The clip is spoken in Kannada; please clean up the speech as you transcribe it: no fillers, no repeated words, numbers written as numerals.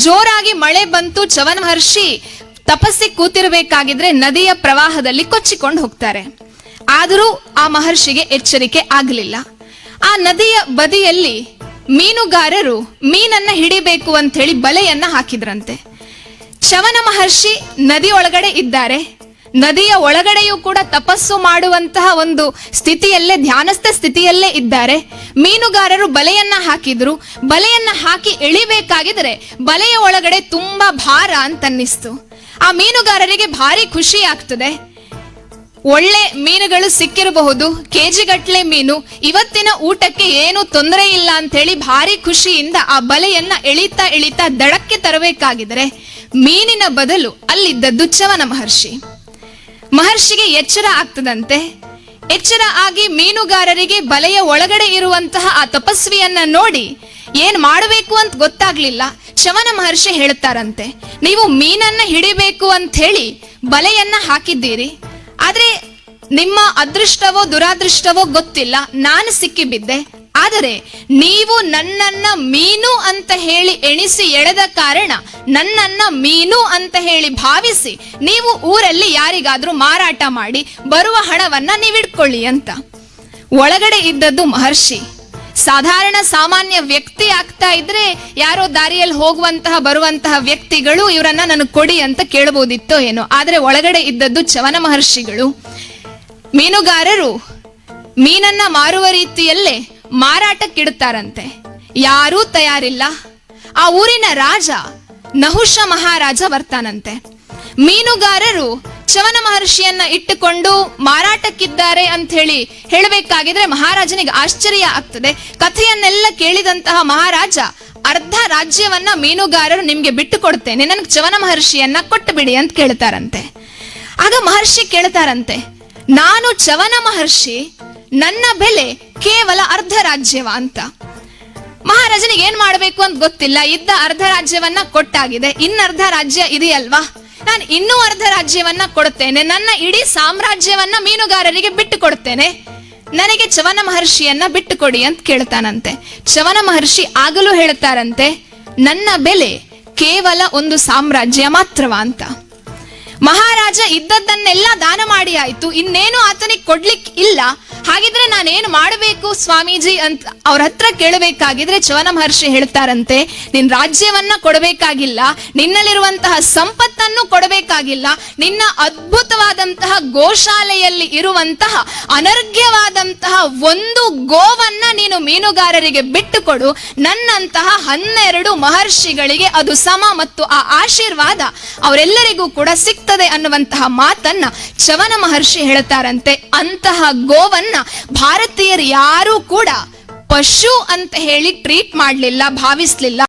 ಜೋರಾಗಿ ಮಳೆ ಬಂತು. ಚ್ಯವನ ಮಹರ್ಷಿ ತಪಸ್ಸಿಗೆ ಕೂತಿರಬೇಕಾಗಿದ್ರೆ ನದಿಯ ಪ್ರವಾಹದಲ್ಲಿ ಕೊಚ್ಚಿಕೊಂಡು ಹೋಗ್ತಾರೆ. ಆದರೂ ಆ ಮಹರ್ಷಿಗೆ ಎಚ್ಚರಿಕೆ ಆಗಲಿಲ್ಲ. ಆ ನದಿಯ ಬದಿಯಲ್ಲಿ ಮೀನುಗಾರರು ಮೀನನ್ನ ಹಿಡಿಬೇಕು ಅಂತ ಹೇಳಿ ಬಲೆಯನ್ನ ಹಾಕಿದ್ರಂತೆ. ಚ್ಯವನ ಮಹರ್ಷಿ ನದಿ ಒಳಗಡೆ ಇದ್ದಾರೆ. ನದಿಯ ಒಳಗಡೆಯೂ ಕೂಡ ತಪಸ್ಸು ಮಾಡುವಂತಹ ಒಂದು ಸ್ಥಿತಿಯಲ್ಲೇ, ಧ್ಯಾನಸ್ಥ ಸ್ಥಿತಿಯಲ್ಲೇ ಇದ್ದಾರೆ. ಮೀನುಗಾರರು ಬಲೆಯನ್ನ ಹಾಕಿದ್ರು. ಬಲೆಯನ್ನ ಹಾಕಿ ಎಳಿಬೇಕಾಗಿದ್ರೆ ಬಲೆಯ ಒಳಗಡೆ ತುಂಬಾ ಭಾರ ಅಂತನ್ನಿಸ್ತು. ಆ ಮೀನುಗಾರರಿಗೆ ಭಾರಿ ಖುಷಿ ಆಗ್ತದೆ. ಒಳ್ಳೆ ಮೀನುಗಳು ಸಿಕ್ಕಿರಬಹುದು, ಕೆಜಿಗಟ್ಲೆ ಮೀನು, ಇವತ್ತಿನ ಊಟಕ್ಕೆ ಏನು ತೊಂದರೆ ಇಲ್ಲ ಅಂತ ಹೇಳಿ ಭಾರಿ ಖುಷಿಯಿಂದ ಆ ಬಲೆಯನ್ನ ಎಳಿತಾ ಎಳಿತಾ ದಡಕ್ಕೆ ತರಬೇಕಾಗಿದ್ರೆ ಮೀನಿನ ಬದಲು ಅಲ್ಲಿದ್ದದ್ದು ಚ್ಯವನ ಮಹರ್ಷಿ. ಮಹರ್ಷಿಗೆ ಎಚ್ಚರ ಆಗ್ತದಂತೆ. ಎಚ್ಚರ ಆಗಿ ಮೀನುಗಾರರಿಗೆ ಬಲೆಯ ಒಳಗಡೆ ಇರುವಂತಹ ಆ ತಪಸ್ವಿಯನ್ನ ನೋಡಿ ಏನ್ ಮಾಡಬೇಕು ಅಂತ ಗೊತ್ತಾಗ್ಲಿಲ್ಲ. ಚ್ಯವನ ಮಹರ್ಷಿ ಹೇಳ್ತಾರಂತೆ, ನೀವು ಮೀನನ್ನ ಹಿಡಿಬೇಕು ಅಂತ ಹೇಳಿ ಬಲೆಯನ್ನ ಹಾಕಿದ್ದೀರಿ, ಆದ್ರೆ ನಿಮ್ಮ ಅದೃಷ್ಟವೋ ದುರಾದೃಷ್ಟವೋ ಗೊತ್ತಿಲ್ಲ, ನಾನು ಸಿಕ್ಕಿಬಿದ್ದೆ. ಆದರೆ ನೀವು ನನ್ನನ್ನ ಮೀನು ಅಂತ ಹೇಳಿ ಎಣಿಸಿ ಎಳೆದ ಕಾರಣ ನನ್ನನ್ನ ಮೀನು ಅಂತ ಹೇಳಿ ಭಾವಿಸಿ ನೀವು ಊರಲ್ಲಿ ಯಾರಿಗಾದ್ರೂ ಮಾರಾಟ ಮಾಡಿ ಬರುವ ಹಣವನ್ನ ನೀವಿಡ್ಕೊಳ್ಳಿ ಅಂತ. ಒಳಗಡೆ ಇದ್ದದ್ದು ಮಹರ್ಷಿ. ಸಾಧಾರಣ ಸಾಮಾನ್ಯ ವ್ಯಕ್ತಿ ಆಗ್ತಾ ಇದ್ರೆ ಯಾರೋ ದಾರಿಯಲ್ಲಿ ಹೋಗುವಂತಹ ಬರುವಂತಹ ವ್ಯಕ್ತಿಗಳು ಇವರನ್ನ ನನಗೆ ಕೊಡಿ ಅಂತ ಕೇಳಬಹುದಿತ್ತೋ ಏನೋ. ಆದ್ರೆ ಒಳಗಡೆ ಇದ್ದದ್ದು ಚ್ಯವನ ಮಹರ್ಷಿಗಳು. ಮೀನುಗಾರರು ಮೀನನ್ನ ಮಾರುವ ರೀತಿಯಲ್ಲೇ ಮಾರಾಟಕ್ಕಿಡ್ತಾರಂತೆ. ಯಾರೂ ತಯಾರಿಲ್ಲ. ಆ ಊರಿನ ರಾಜ ನಹುಷ ಮಹಾರಾಜ ಬರ್ತಾನಂತೆ. ಮೀನುಗಾರರು ಚ್ಯವನ ಮಹರ್ಷಿಯನ್ನ ಇಟ್ಟುಕೊಂಡು ಮಾರಾಟಕ್ಕಿದ್ದಾರೆ ಅಂತ ಹೇಳಿ ಹೇಳಬೇಕಾಗಿದ್ರೆ ಮಹಾರಾಜನಿಗೆ ಆಶ್ಚರ್ಯ ಆಗ್ತದೆ. ಕಥೆಯನ್ನೆಲ್ಲ ಕೇಳಿದಂತಹ ಮಹಾರಾಜ, ಅರ್ಧ ರಾಜ್ಯವನ್ನ ಮೀನುಗಾರರು ನಿಮ್ಗೆ ಬಿಟ್ಟು ಕೊಡ್ತೇನೆ, ನನಗೆ ಚ್ಯವನ ಮಹರ್ಷಿಯನ್ನ ಕೊಟ್ಟು ಬಿಡಿ ಅಂತ ಕೇಳ್ತಾರಂತೆ. ಆಗ ಮಹರ್ಷಿ ಕೇಳ್ತಾರಂತೆ, ನಾನು ಚ್ಯವನ ಮಹರ್ಷಿ, ನನ್ನ ಬೆಲೆ ಕೇವಲ ಅರ್ಧ ರಾಜ್ಯವ ಅಂತ. ಮಹಾರಾಜನಿಗೆ ಏನ್ ಮಾಡ್ಬೇಕು ಅಂತ ಗೊತ್ತಿಲ್ಲ. ಇದ್ದ ಅರ್ಧ ರಾಜ್ಯವನ್ನ ಕೊಟ್ಟಾಗಿದೆ, ಇನ್ನರ್ಧ ರಾಜ್ಯ ಇದೆಯಲ್ವಾ, ನಾನು ಇನ್ನೂ ಅರ್ಧ ರಾಜ್ಯವನ್ನ ಕೊಡ್ತೇನೆ, ನನ್ನ ಇಡೀ ಸಾಮ್ರಾಜ್ಯವನ್ನ ಮೀನುಗಾರರಿಗೆ ಬಿಟ್ಟು ಕೊಡ್ತೇನೆ, ನನಗೆ ಚ್ಯವನ ಮಹರ್ಷಿಯನ್ನ ಬಿಟ್ಟು ಕೊಡಿ ಅಂತ ಕೇಳ್ತಾನಂತೆ. ಚ್ಯವನ ಮಹರ್ಷಿ ಆಗಲೂ ಹೇಳ್ತಾರಂತೆ, ನನ್ನ ಬೆಲೆ ಕೇವಲ ಒಂದು ಸಾಮ್ರಾಜ್ಯ ಮಾತ್ರವ ಅಂತ. ಮಹಾರಾಜ ಇದ್ದದ್ದನ್ನೆಲ್ಲ ದಾನ ಮಾಡಿ ಆಯ್ತು, ಇನ್ನೇನು ಆತನಿಗೆ ಕೊಡ್ಲಿಕ್ಕೆ ಇಲ್ಲ. ಹಾಗಿದ್ರೆ ನಾನೇನು ಮಾಡಬೇಕು ಸ್ವಾಮೀಜಿ ಅಂತ ಅವ್ರ ಹತ್ರ ಕೇಳಬೇಕಾಗಿದ್ರೆ ಚ್ಯವನ ಮಹರ್ಷಿ ಹೇಳ್ತಾರಂತೆ, ನಿನ್ ರಾಜ್ಯವನ್ನ ಕೊಡಬೇಕಾಗಿಲ್ಲ, ನಿನ್ನಲ್ಲಿರುವಂತಹ ಸಂಪತ್ತನ್ನು ಕೊಡಬೇಕಾಗಿಲ್ಲ, ನಿನ್ನ ಅದ್ಭುತವಾದಂತಹ ಗೋಶಾಲೆಯಲ್ಲಿ ಇರುವಂತಹ ಅನರ್ಘ್ಯವಾದಂತಹ ಒಂದು ಗೋವನ್ನ ನೀನು ಮೀನುಗಾರರಿಗೆ ಬಿಟ್ಟು ಕೊಡು, ನನ್ನಂತಹ 12 ಮಹರ್ಷಿಗಳಿಗೆ ಅದು ಸಮ ಮತ್ತು ಆ ಆಶೀರ್ವಾದ ಅವರೆಲ್ಲರಿಗೂ ಕೂಡ ಸಿಗ್ತದೆ ಅನ್ನುವಂತಹ ಮಾತನ್ನ ಚ್ಯವನ ಮಹರ್ಷಿ ಹೇಳ್ತಾರಂತೆ. ಅಂತಹ ಗೋವನ್ನ ಭಾರತೀಯರು ಯಾರೂ ಕೂಡ ಪಶು ಅಂತ ಹೇಳಿ ಟ್ರೀಟ್ ಮಾಡಲಿಲ್ಲ, ಭಾವಿಸ್ಲಿಲ್ಲ.